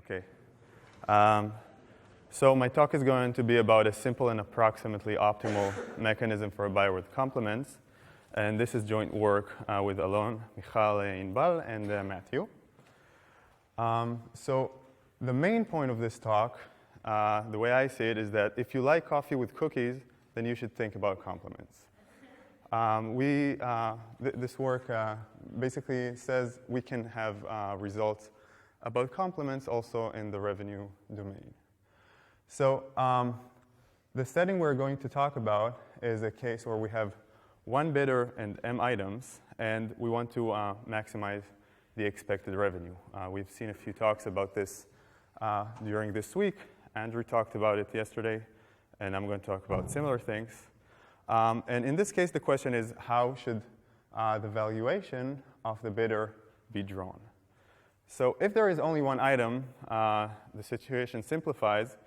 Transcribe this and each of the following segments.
Okay. So my talk is going to be about a simple and approximately optimal mechanism for a buyer with complements. And this is joint work with Alon, Michal, Inbal, and Matthew. So the main point of this talk, the way I see it, is that if you like coffee with cookies, then you should think about complements. This work basically says we can have results about complements also in the revenue domain. So the setting we're going to talk about is a case where we have one bidder and m items, and we want to maximize the expected revenue. We've seen a few talks about this during this week. Andrew talked about it yesterday, and I'm going to talk about similar things. And in this case, the question is, how should the valuation of the bidder be drawn? So if there is only one item, the situation simplifies.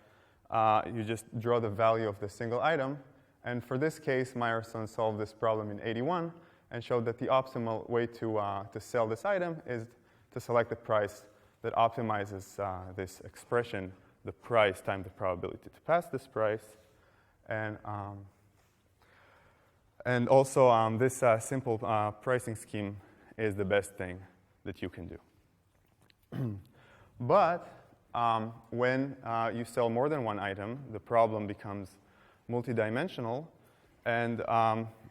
You just draw the value of the single item. And for this case, Meyerson solved this problem in 81 and showed that the optimal way to sell this item is to select the price that optimizes this expression, the price times the probability to pass this price. And also, this simple pricing scheme is the best thing that you can do. But when you sell more than one item, the problem becomes multidimensional. And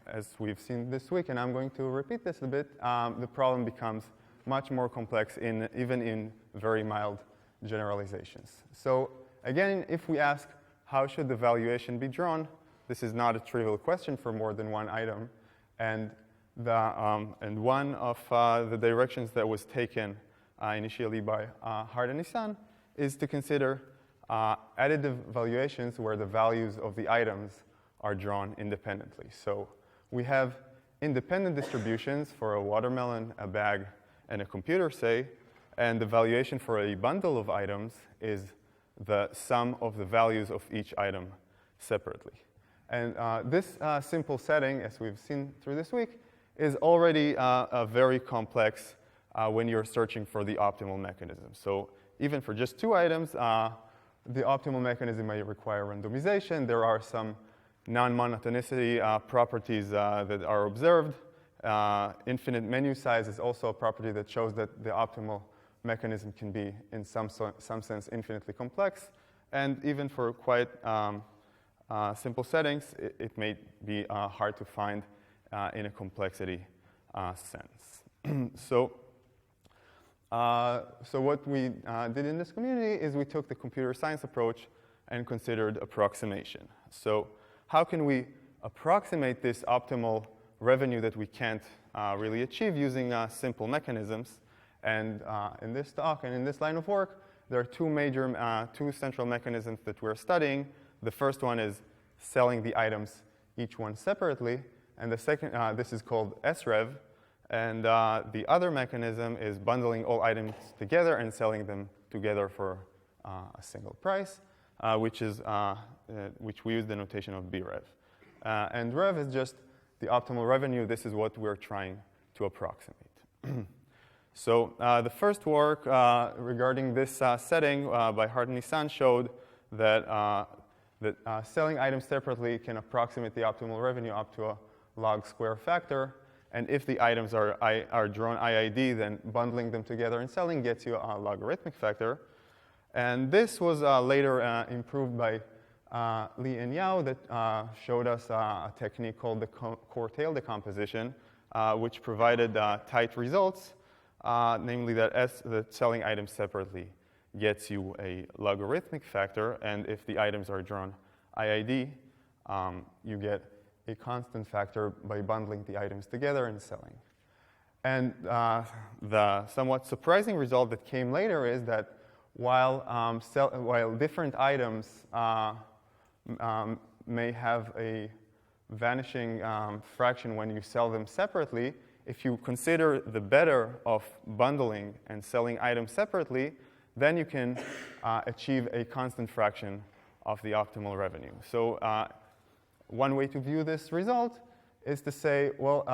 as we've seen this week, and I'm going to repeat this a bit, the problem becomes much more complex even in very mild generalizations. So again, if we ask how should the valuation be drawn, this is not a trivial question for more than one item. And one of the directions that was taken initially by Hart and Nissan is to consider additive valuations where the values of the items are drawn independently. So we have independent distributions for a watermelon, a bag, and a computer, say, and the valuation for a bundle of items is the sum of the values of each item separately. And this simple setting, as we've seen through this week, is already very complex when you're searching for the optimal mechanism. So even for just two items, the optimal mechanism may require randomization. There are some non-monotonicity properties that are observed. Infinite menu size is also a property that shows that the optimal mechanism can be, in some sense, infinitely complex. And even for quite simple settings, it may be hard to find in a complexity sense. So what we did in this community is we took the computer science approach and considered approximation. So how can we approximate this optimal revenue that we can't really achieve using simple mechanisms? And in this talk and in this line of work, there are two central mechanisms that we're studying. The first one is selling the items, each one separately. And the second, this is called SREV. And the other mechanism is bundling all items together and selling them together for a single price, which we use the notation of BREV. And REV is just the optimal revenue. This is what we're trying to approximate. So the first work regarding this setting by Hart and Nissan showed that selling items separately can approximate the optimal revenue up to a log square factor. And if the items are drawn IID, then bundling them together and selling gets you a logarithmic factor. And this was later improved by Li and Yao that showed us a technique called the core-tail decomposition, which provided tight results, namely that selling items separately gets you a logarithmic factor. And if the items are drawn IID, you get a constant factor by bundling the items together and selling. And the somewhat surprising result that came later is that while different items may have a vanishing fraction when you sell them separately, if you consider the better of bundling and selling items separately, then you can achieve a constant fraction of the optimal revenue. So one way to view this result is to say, well,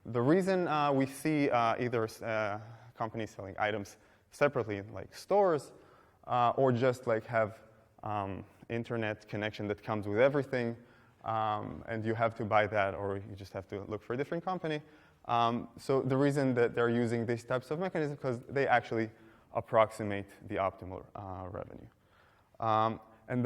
the reason we see either companies selling items separately, like stores, or just like have internet connection that comes with everything, and you have to buy that, or you just have to look for a different company. So the reason that they're using these types of mechanisms is because they actually approximate the optimal revenue. And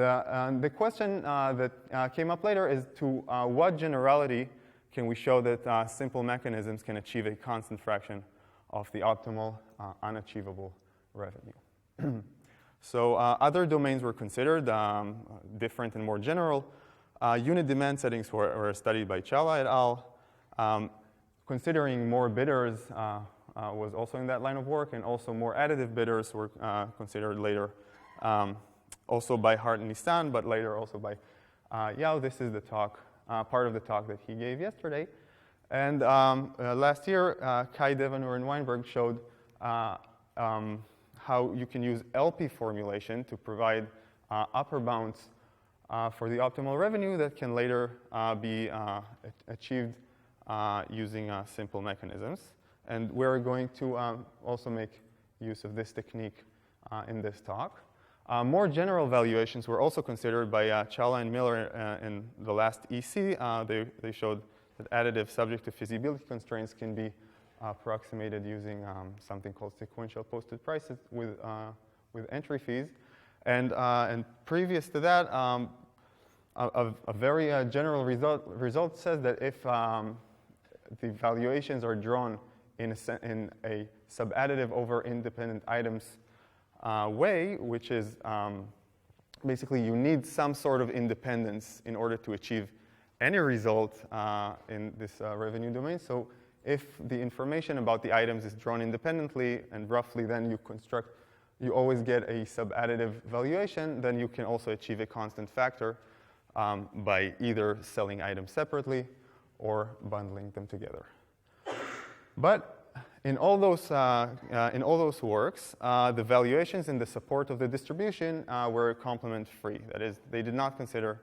the question that came up later is to what generality can we show that simple mechanisms can achieve a constant fraction of the optimal unachievable revenue. So other domains were considered, different and more general. Unit demand settings were studied by Challa et al. Considering more bidders was also in that line of work, and also more additive bidders were considered later, also by Hart and Nissan, but later also by Yao. This is the talk, part of the talk that he gave yesterday. And last year, Kai, Devanur, and Weinberg showed how you can use LP formulation to provide upper bounds for the optimal revenue that can later be achieved using simple mechanisms. And we're going to also make use of this technique in this talk. More general valuations were also considered by Challa and Miller in the last EC. They showed that additive subject to feasibility constraints can be approximated using something called sequential posted prices with entry fees. And previous to that, a very general result says that if the valuations are drawn in a subadditive over independent items way, which is basically you need some sort of independence in order to achieve any result in this revenue domain. So if the information about the items is drawn independently and roughly then you always get a subadditive valuation, then you can also achieve a constant factor by either selling items separately or bundling them together. But in all those works, the valuations in the support of the distribution were complement-free. That is, they did not consider,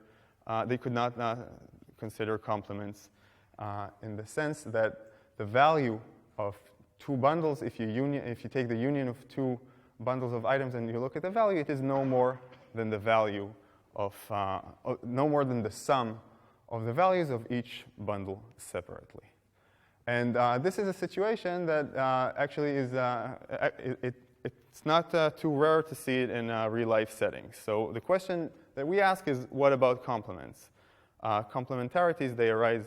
they could not consider complements in the sense that the value of two bundles, if you take the union of two bundles of items and you look at the value, it is no more than the value of, no more than the sum of the values of each bundle separately. And this is a situation that actually is, it's not too rare to see it in real-life settings. So the question that we ask is, what about complements? Complementarities, they arise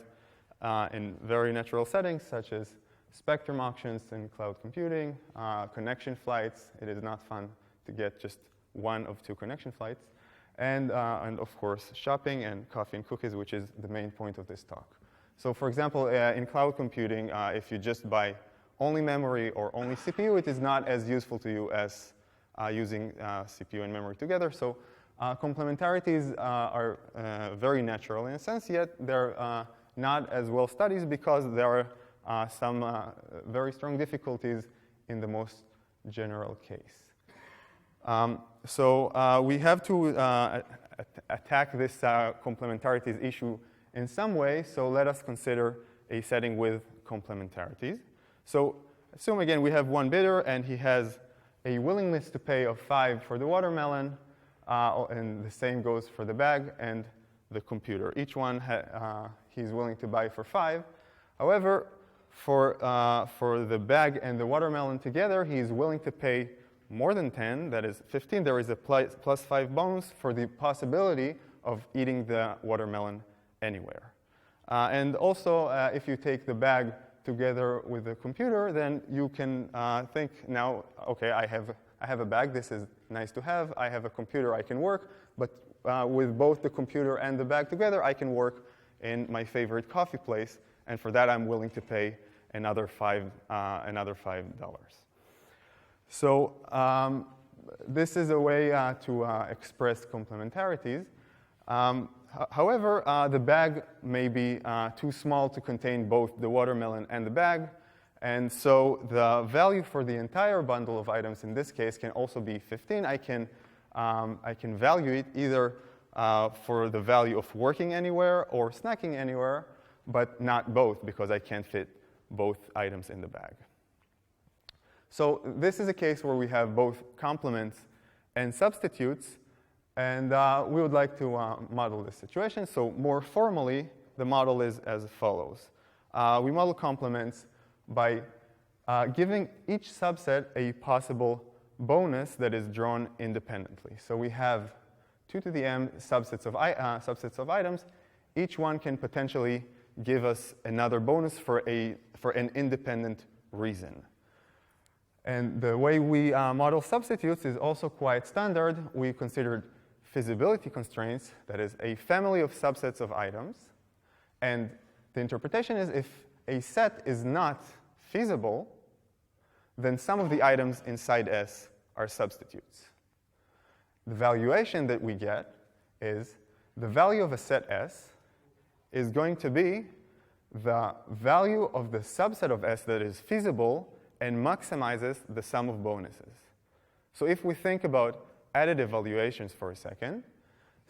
in very natural settings, such as spectrum auctions in cloud computing, connection flights. It is not fun to get just one of two connection flights. And of course, shopping and coffee and cookies, which is the main point of this talk. So for example, in cloud computing, if you just buy only memory or only CPU, it is not as useful to you as using CPU and memory together. So complementarities are very natural in a sense, yet they're not as well studied because there are some very strong difficulties in the most general case. So we have to attack this complementarities issue in some way, so let us consider a setting with complementarities. So assume, again, we have one bidder, and he has a willingness to pay of 5 for the watermelon, and the same goes for the bag and the computer. Each one he's willing to buy for 5. However, for the bag and the watermelon together, he's willing to pay more than 10, that is 15. There is a plus 5 bonus for the possibility of eating the watermelon anywhere. And also, if you take the bag together with the computer, then you can think now, okay, I have a bag. This is nice to have. I have a computer. I can work. But with both the computer and the bag together, I can work in my favorite coffee place. And for that, I'm willing to pay another $5. So this is a way to express complementarities. However, the bag may be too small to contain both the watermelon and the bag. And so the value for the entire bundle of items in this case can also be 15. I can value it either for the value of working anywhere or snacking anywhere, but not both because I can't fit both items in the bag. So this is a case where we have both complements and substitutes, and we would like to model this situation. So more formally, the model is as follows. We model complements by giving each subset a possible bonus that is drawn independently. So we have 2 to the m subsets of items. Each one can potentially give us another bonus for an independent reason. And the way we model substitutes is also quite standard. We considered feasibility constraints, that is, a family of subsets of items. And the interpretation is if a set is not feasible, then some of the items inside S are substitutes. The valuation that we get is the value of a set S is going to be the value of the subset of S that is feasible and maximizes the sum of bonuses. So if we think about additive valuations for a second,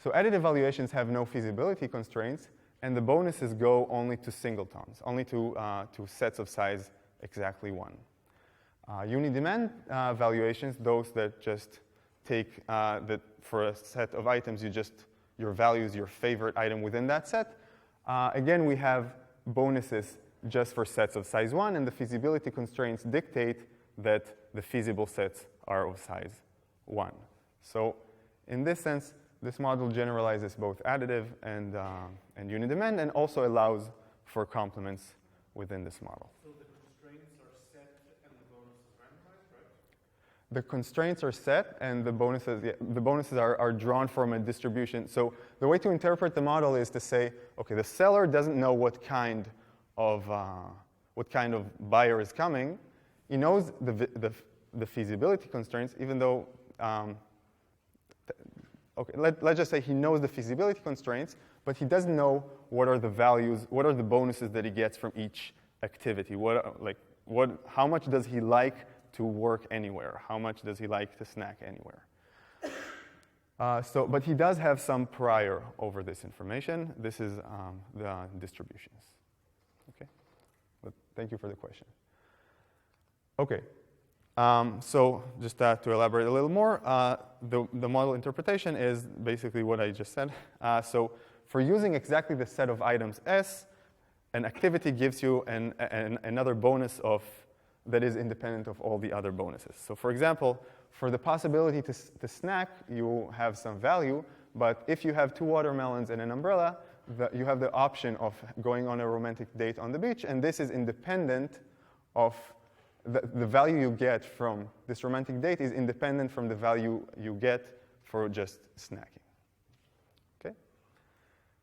so additive valuations have no feasibility constraints, and the bonuses go only to singletons, only to sets of size exactly 1. Uni-demand valuations, those that just take that for a set of items, your value is your favorite item within that set. Again, we have bonuses just for sets of size 1, and the feasibility constraints dictate that the feasible sets are of size 1. So in this sense, this model generalizes both additive and uni-demand, and also allows for complements within this model. So the constraints are set and the bonuses randomized, right? The constraints are set, and the bonuses are drawn from a distribution. So the way to interpret the model is to say, okay, the seller doesn't know what kind of buyer is coming. He knows the feasibility constraints, even though, okay, let's just say he knows the feasibility constraints, but he doesn't know what are the values, what are the bonuses that he gets from each activity. How much does he like to work anywhere? How much does he like to snack anywhere? But he does have some prior over this information. This is the distributions. Okay, but thank you for the question. Okay, so just to elaborate a little more, the model interpretation is basically what I just said. So for using exactly the set of items S, an activity gives you another bonus that is independent of all the other bonuses. So for example, for the possibility to snack, you have some value, but if you have 2 watermelons and an umbrella, you have the option of going on a romantic date on the beach, and this is independent of the value you get from this romantic date is independent from the value you get for just snacking. Okay?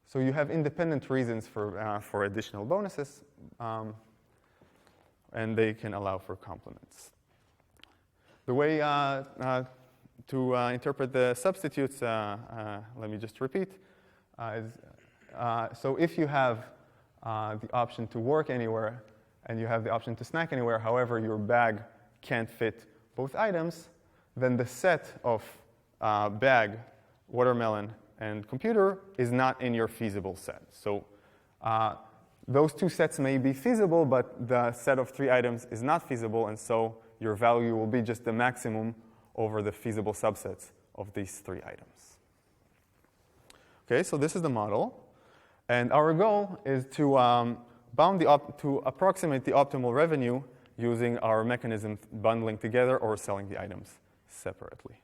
So you have independent reasons for additional bonuses, and they can allow for complements. The way to interpret the substitutes, let me just repeat, is so if you have the option to work anywhere and you have the option to snack anywhere, however, your bag can't fit both items, then the set of bag, watermelon, and computer is not in your feasible set. So those 2 sets may be feasible, but the set of 3 items is not feasible, and so your value will be just the maximum over the feasible subsets of these 3 items. Okay, so this is the model. And our goal is to approximate the optimal revenue using our mechanism bundling together or selling the items separately.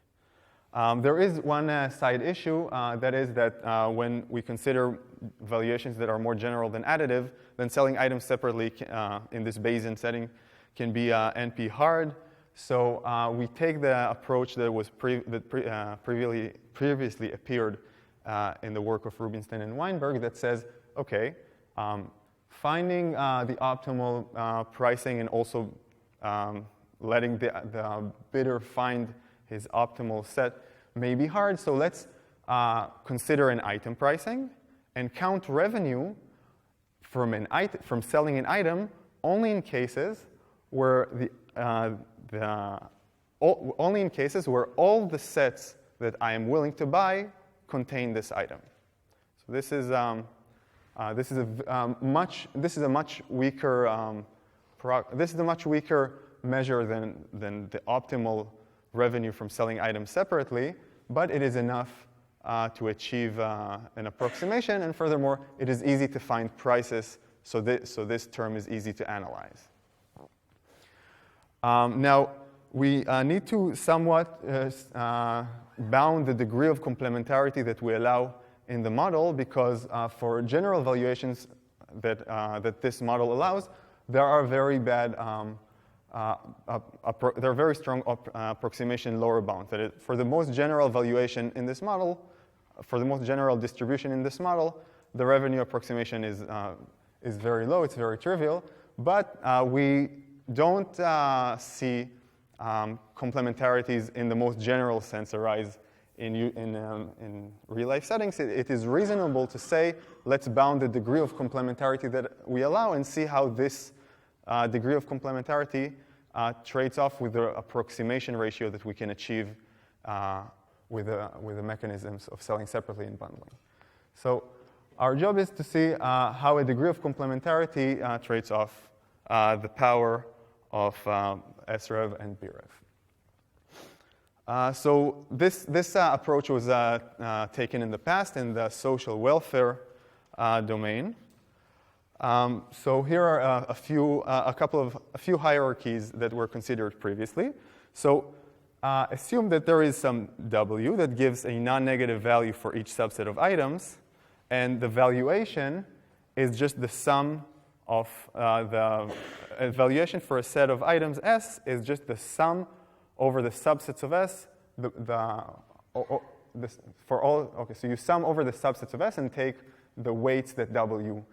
There is one side issue, that is that when we consider valuations that are more general than additive, then selling items separately in this Bayesian setting can be NP hard. So we take the approach that was previously appeared in the work of Rubinstein and Weinberg that says, okay, finding the optimal pricing and also letting the bidder find his optimal set may be hard. So let's consider an item pricing and count revenue from selling an item only in cases where all the sets that I am willing to buy contain this item. So this is a much weaker measure than the optimal revenue from selling items separately, but it is enough to achieve an approximation, and furthermore, it is easy to find prices, so this term is easy to analyze. Now, we need to somewhat bound the degree of complementarity that we allow in the model, because for general valuations that this model allows, there are very bad, there are very strong approximation lower bounds. For the most general valuation in this model, for the most general distribution in this model, the revenue approximation is very low, it's very trivial, but we don't see complementarities in the most general sense arise in real-life settings. It is reasonable to say, let's bound the degree of complementarity that we allow and see how this degree of complementarity trades off with the approximation ratio that we can achieve with the mechanisms of selling separately and bundling. So our job is to see how a degree of complementarity trades off the power of SREV and BREV. So this approach was taken in the past in the social welfare domain. So here are a few hierarchies that were considered previously. So assume that there is some W that gives a non-negative value for each subset of items, and the valuation is just the sum of the valuation for a set of items S is just the sum over the subsets of S. So you sum over the subsets of S and take the weights that W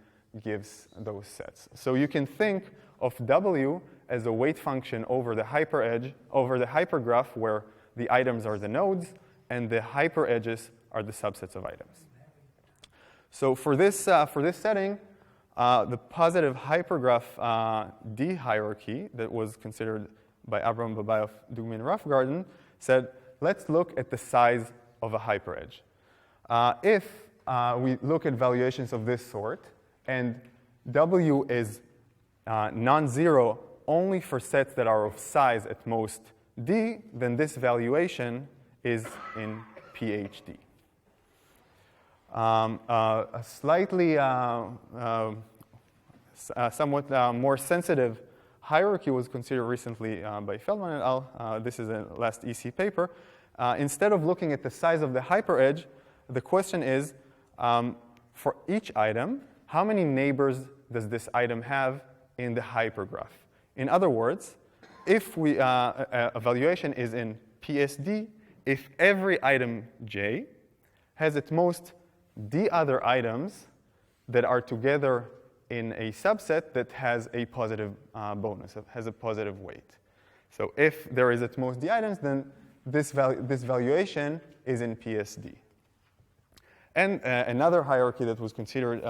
gives those sets. So you can think of W as a weight function over the hyperedge, over the hypergraph where the items are the nodes and the hyperedges are the subsets of items. So for this setting, the positive hypergraph D hierarchy that was considered by Abram Babayev, Dugmin, Roughgarden said, let's look at the size of a hyperedge. If we look at valuations of this sort, and W is non-zero only for sets that are of size at most D, then this valuation is in PhD. A slightly, somewhat more sensitive hierarchy was considered recently by Feldman et al. This is a last EC paper. Instead of looking at the size of the hyperedge, the question is, for each item, how many neighbors does this item have in the hypergraph? In other words, if a valuation is in PSD, if every item J has at most D other items that are together in a subset that has a positive bonus, has a positive weight. So if there is at most D items, then this valuation is in PSD. And another hierarchy that was considered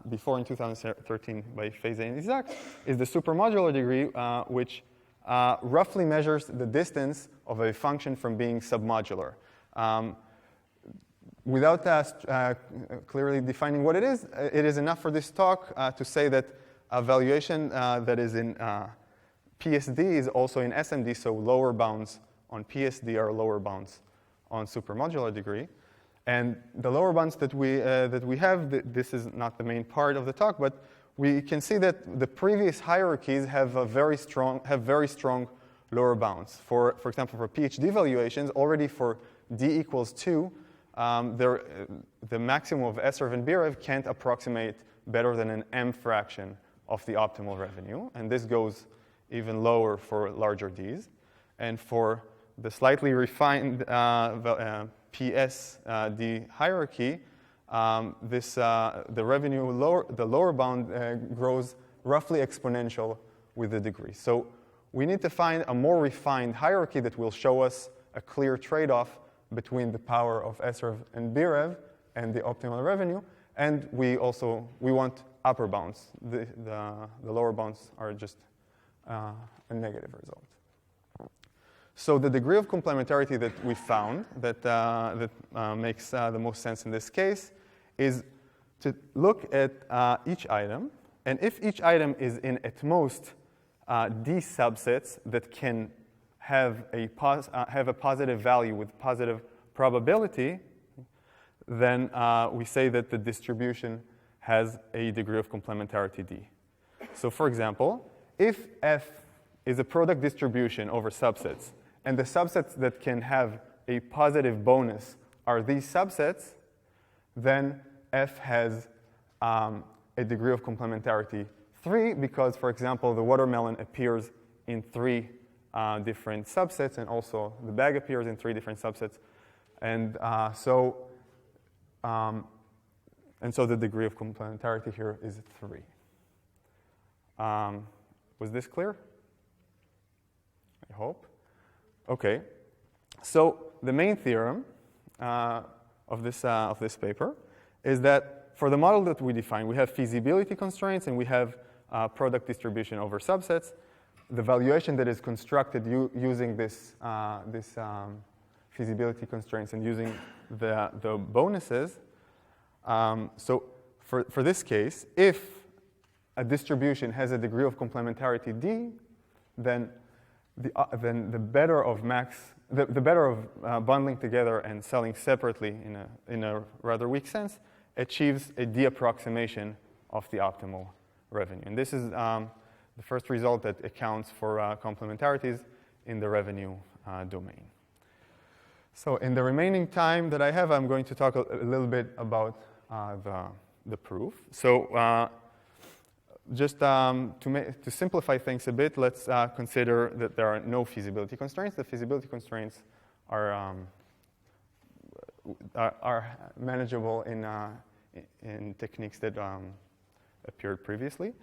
before in 2013 by Feze and Isaac is the supermodular degree, which roughly measures the distance of a function from being submodular. Without clearly defining what it is enough for this talk to say that a valuation that is in PSD is also in SMD, so lower bounds on PSD are lower bounds on supermodular degree. And the lower bounds that we have, this is not the main part of the talk, but we can see that the previous hierarchies have very strong lower bounds. For example, for PhD valuations, already for D equals 2, the maximum of SREV and BREV can't approximate better than an M fraction of the optimal revenue, and this goes even lower for larger Ds. And for the slightly refined PSD hierarchy, the lower bound grows roughly exponential with the degree. So we need to find a more refined hierarchy that will show us a clear trade-off between the power of SREV and BREV and the optimal revenue, and we want upper bounds. The lower bounds are just a negative result. So the degree of complementarity that we found that makes the most sense in this case is to look at each item, and if each item is in at most D subsets that can have a positive value with positive probability, then we say that the distribution has a degree of complementarity D. So for example, if F is a product distribution over subsets, and the subsets that can have a positive bonus are these subsets, then F has a degree of complementarity 3 because, for example, the watermelon appears in 3 different subsets, and also the bag appears in 3 different subsets. And so the degree of complementarity here is 3. Was this clear? I hope. OK. So the main theorem of this paper is that for the model that we define, we have feasibility constraints and we have product distribution over subsets. The valuation that is constructed using this feasibility constraints and using the bonuses. So for this case, if a distribution has a degree of complementarity D, then the better of bundling together and selling separately in a rather weak sense achieves a D approximation of the optimal revenue. And this is the first result that accounts for complementarities in the revenue domain. So in the remaining time that I have, I'm going to talk a little bit about the proof. So just to simplify things a bit, let's consider that there are no feasibility constraints. The feasibility constraints are manageable in techniques that appeared previously.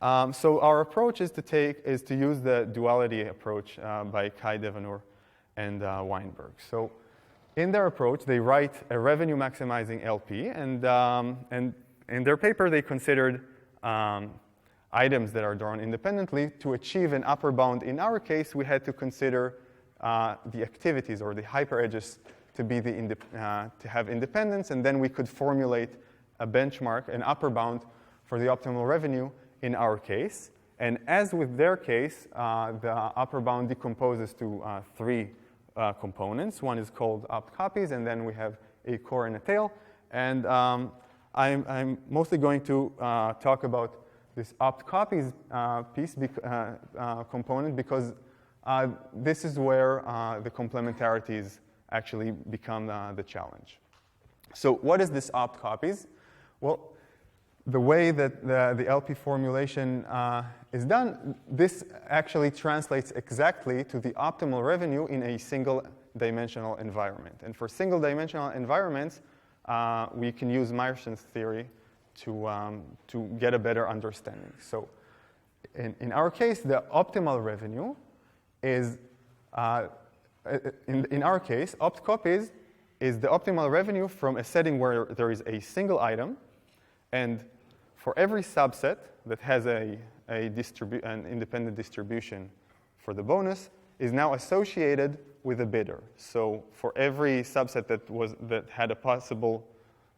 So our approach is to use the duality approach by Kai Devanur and Weinberg. So in their approach, they write a revenue maximizing LP, and in their paper they considered items that are drawn independently. To achieve an upper bound in our case, we had to consider the activities or the hyperedges to be to have independence, and then we could formulate a benchmark, an upper bound for the optimal revenue in our case. And as with their case, the upper bound decomposes to 3 components. One is called opt copies, and then we have a core and a tail. And I'm mostly going to talk about this opt copies piece component because this is where the complementarities actually become the challenge. So what is this opt copies? Well, the way that the LP formulation is done, this actually translates exactly to the optimal revenue in a single-dimensional environment. And for single-dimensional environments, we can use Meyerson's theory to get a better understanding. So in our case, the optimal revenue is, in our case, opt copies is the optimal revenue from a setting where there is a single item, and for every subset that has an independent distribution for the bonus is now associated with a bidder. So for every subset that had a possible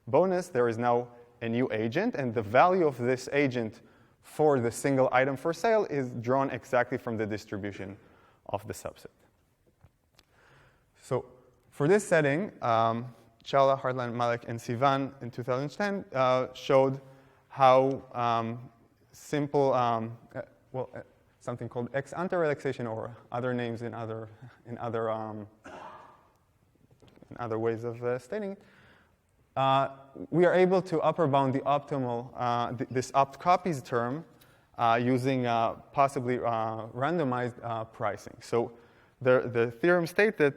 bonus, there is now a new agent, and the value of this agent for the single item for sale is drawn exactly from the distribution of the subset. So for this setting, Chawla, Hartline, Malek, and Sivan in 2010 showed how simple, something called ex ante relaxation, or other names in other ways of stating it. We are able to upper bound the optimal, this opt copies term using possibly randomized pricing. So the theorem states that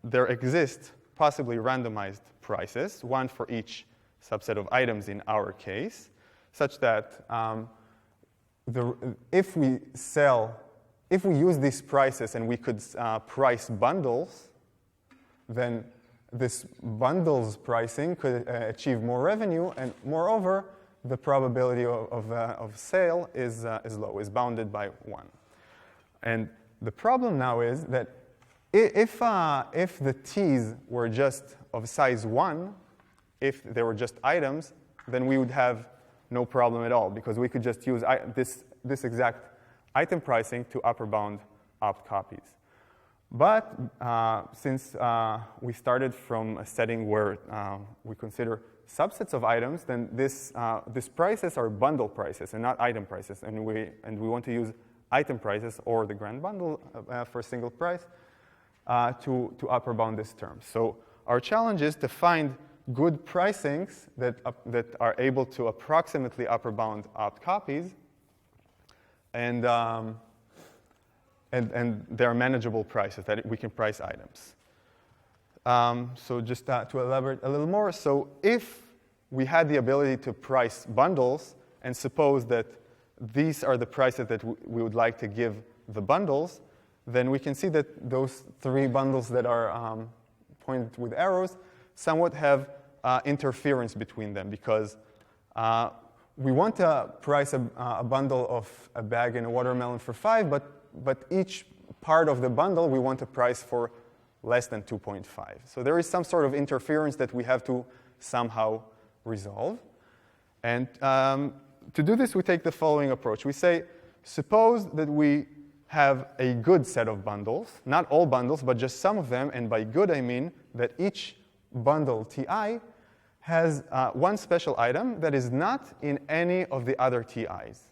there exist possibly randomized prices, one for each subset of items in our case, such that if we use these prices and we could price bundles, then this bundles pricing could achieve more revenue, and moreover, the probability of sale is low, is bounded by 1. And the problem now is that if the T's were just of size 1, if they were just items, then we would have no problem at all, because we could just use this exact item pricing to upper bound opt copies. But since we started from a setting where we consider subsets of items, then these prices are bundle prices and not item prices. And we want to use item prices or the grand bundle for a single price to upper bound this term. So our challenge is to find good pricings that are able to approximately upper bound opt copies, and they're manageable prices that we can price items. So just to elaborate a little more, so if we had the ability to price bundles and suppose that these are the prices that we would like to give the bundles, then we can see that those three bundles that are pointed with arrows somewhat have interference between them, because we want to price a bundle of a bag and a watermelon for 5, but each part of the bundle we want to price for less than 2.5. So there is some sort of interference that we have to somehow resolve. And to do this, we take the following approach. We say, suppose that we have a good set of bundles, not all bundles, but just some of them. And by good, I mean that each bundle TI has one special item that is not in any of the other TIs.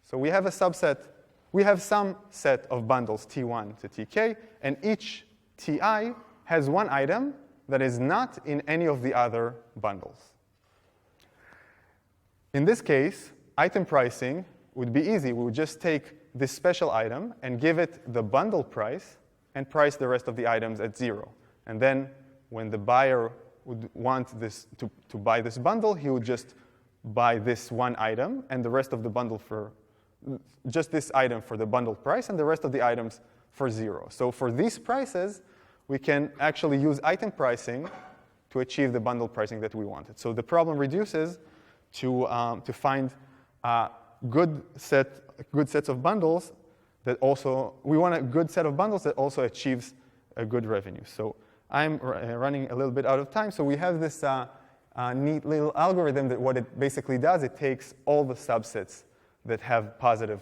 So we have a subset. We have some set of bundles T1 to TK, and each TI has one item that is not in any of the other bundles. In this case, item pricing would be easy. We would just take this special item and give it the bundle price and price the rest of the items at 0. And then when the buyer would want this to buy this bundle, he would just buy this one item and the rest of the bundle for just this item for the bundle price and the rest of the items for 0. So for these prices, we can actually use item pricing to achieve the bundle pricing that we wanted. So the problem reduces to find good sets of bundles that also, we want a good set of bundles that also achieves a good revenue. So I'm running a little bit out of time. So we have this neat little algorithm that what it basically does, it takes all the subsets that have positive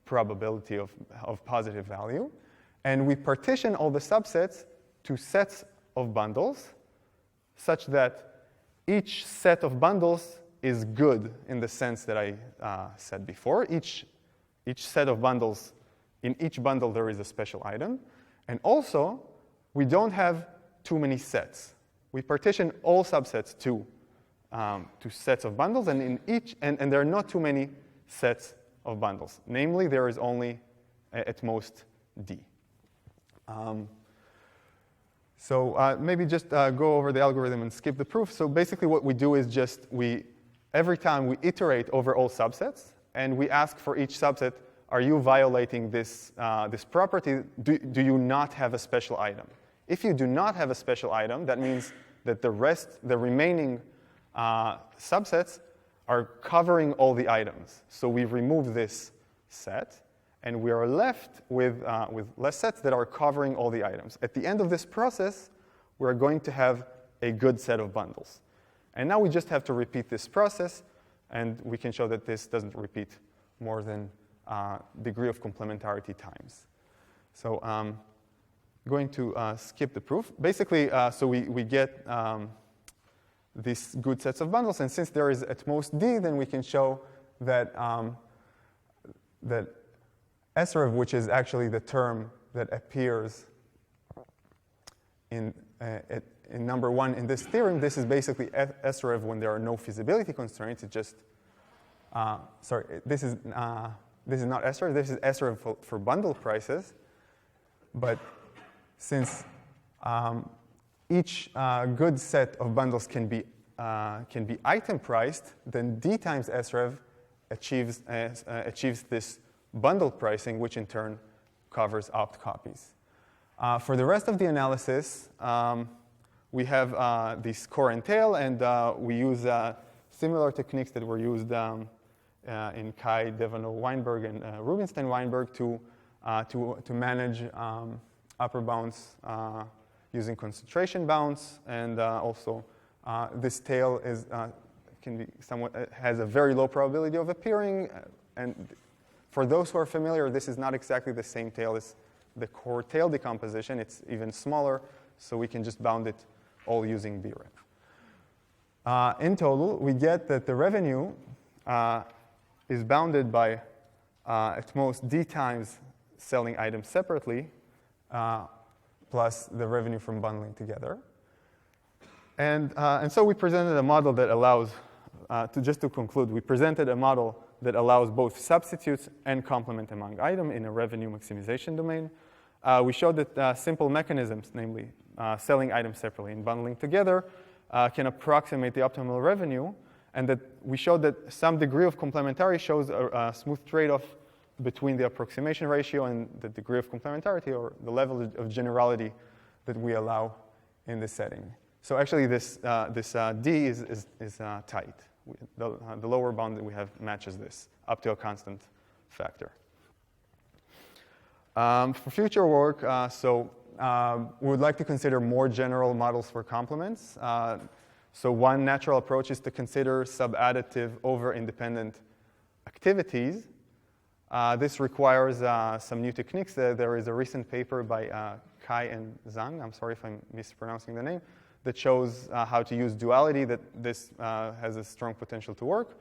probability of positive value, and we partition all the subsets to sets of bundles such that each set of bundles is good in the sense that I said before. Each set of bundles, in each bundle there is a special item. And also, we don't have too many sets. We partition all subsets to sets of bundles, and in each, and there are not too many sets of bundles. Namely, there is only, at most, D. So maybe just go over the algorithm and skip the proof. So basically what we do is just every time we iterate over all subsets, and we ask for each subset, are you violating this property? Do you not have a special item? If you do not have a special item, that means that the remaining subsets are covering all the items. So we remove this set, and we are left with less sets that are covering all the items. At the end of this process, we're going to have a good set of bundles. And now we just have to repeat this process, and we can show that this doesn't repeat more than degree of complementarity times. So I'm going to skip the proof. Basically, so we get these good sets of bundles, and since there is at most D, then we can show that that SREV, which is actually the term that appears in number 1 in this theorem, this is basically SREV when there are no feasibility constraints. It just sorry, this is not SREV. This is SREV for bundle prices, but since each good set of bundles can be item priced, then D times SREV achieves this bundle pricing, which in turn covers opt copies. For the rest of the analysis, we have this core and tail, and we use similar techniques that were used in Kai, Devano, Weinberg, and Rubinstein, Weinberg to manage upper bounds using concentration bounds, and also this tail can be somewhat has a very low probability of appearing, and For those who are familiar, this is not exactly the same tail as the core tail decomposition. It's even smaller, so we can just bound it all using BREF. In total, we get that the revenue is bounded by at most D times selling items separately, plus the revenue from bundling together. And so we presented a model that allows, just to conclude, we presented a model that allows both substitutes and complement among items in a revenue maximization domain. We showed that simple mechanisms, namely selling items separately and bundling together, can approximate the optimal revenue, and that we showed that some degree of complementarity shows a smooth trade-off between the approximation ratio and the degree of complementarity, or the level of generality that we allow in this setting. So actually, this D is tight. The lower bound that we have matches this up to a constant factor. For future work, we would like to consider more general models for complements. So one natural approach is to consider sub-additive over-independent activities. This requires some new techniques. There is a recent paper by Kai and Zhang, I'm sorry if I'm mispronouncing the name, that shows how to use duality, that this has a strong potential to work,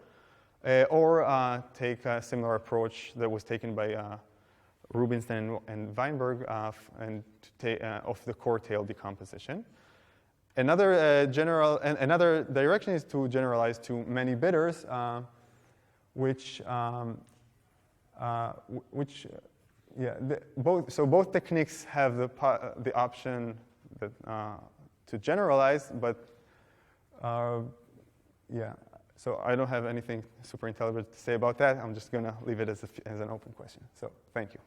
or take a similar approach that was taken by Rubinstein and Weinberg of the core tail decomposition. Another direction is to generalize to many bidders, both techniques have the option that, to generalize, but so I don't have anything super intelligent to say about that. I'm just going to leave it as an open question. So thank you.